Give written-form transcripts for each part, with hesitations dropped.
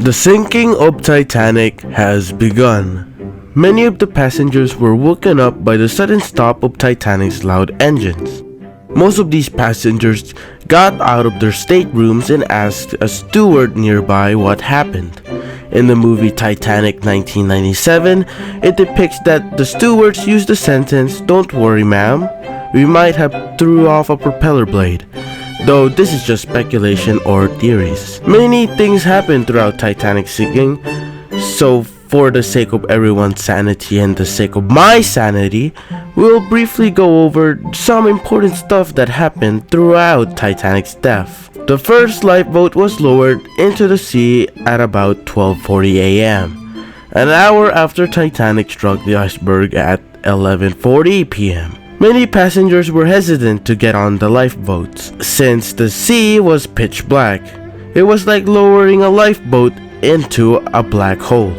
The sinking of Titanic has begun. Many of the passengers were woken up by the sudden stop of Titanic's loud engines. Most of these passengers got out of their staterooms and asked a steward nearby what happened. In the movie Titanic 1997, it depicts that the stewards used the sentence, "Don't worry ma'am, we might have threw off a propeller blade," though this is just speculation or theories. Many things happened throughout Titanic's sinking, so for the sake of everyone's sanity and the sake of my sanity, we'll briefly go over some important stuff that happened throughout Titanic's death. The first lifeboat was lowered into the sea at about 12:40 a.m., an hour after Titanic struck the iceberg at 11:40 p.m. Many passengers were hesitant to get on the lifeboats, since the sea was pitch black. It was like lowering a lifeboat into a black hole.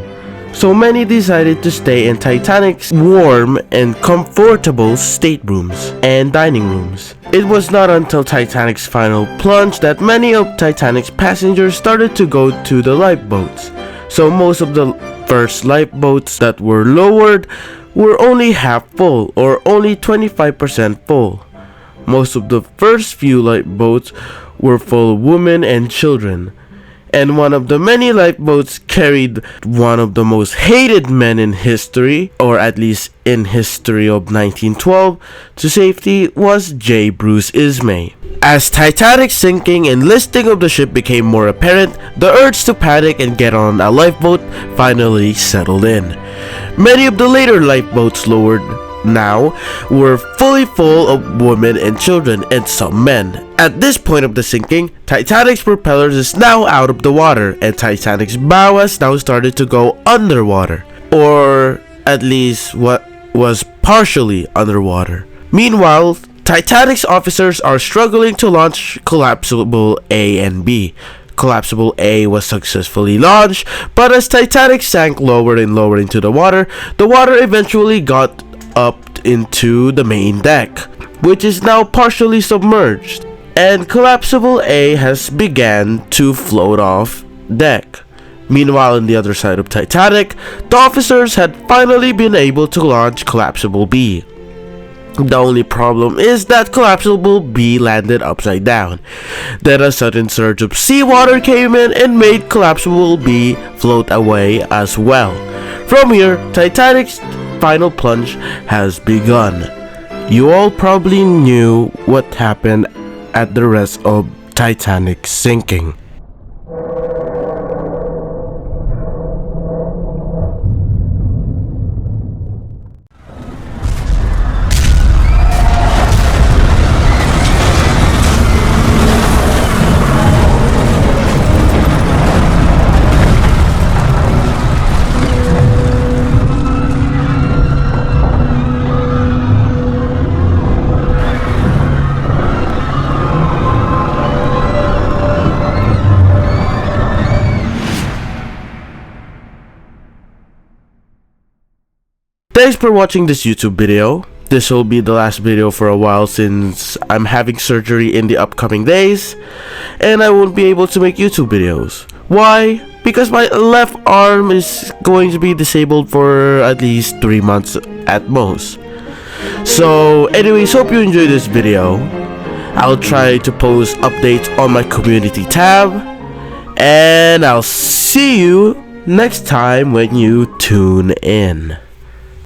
So many decided to stay in Titanic's warm and comfortable staterooms and dining rooms. It was not until Titanic's final plunge that many of Titanic's passengers started to go to the lifeboats. So most of the first lifeboats that were lowered were only half full or only 25% full. Most of the first few lifeboats were full of women and children. And one of the many lifeboats carried one of the most hated men in history, or at least in history of 1912, to safety was J. Bruce Ismay. As Titanic's sinking and listing of the ship became more apparent, the urge to panic and get on a lifeboat finally settled in. Many of the later lifeboats lowered now were fully full of women and children and some men. At this point of the sinking, Titanic's propellers is now out of the water and Titanic's bow has now started to go underwater, or at least what was partially underwater. Meanwhile, Titanic's officers are struggling to launch collapsible A and B. Collapsible A was successfully launched, but as Titanic sank lower and lower into the water eventually got up into the main deck, which is now partially submerged, and collapsible A has began to float off deck. Meanwhile, on the other side of Titanic, the officers had finally been able to launch collapsible B. The only problem is that collapsible B landed upside down. Then a sudden surge of seawater came in and made collapsible B float away as well. From here, Titanic's final plunge has begun. You all probably knew what happened at the rest of Titanic's sinking. Thanks for watching this YouTube video. This will be the last video for a while since I'm having surgery in the upcoming days and I won't be able to make YouTube videos. Why? Because my left arm is going to be disabled for at least 3 months at most. So anyways, hope you enjoyed this video. I'll try to post updates on my community tab, and I'll see you next time when you tune in.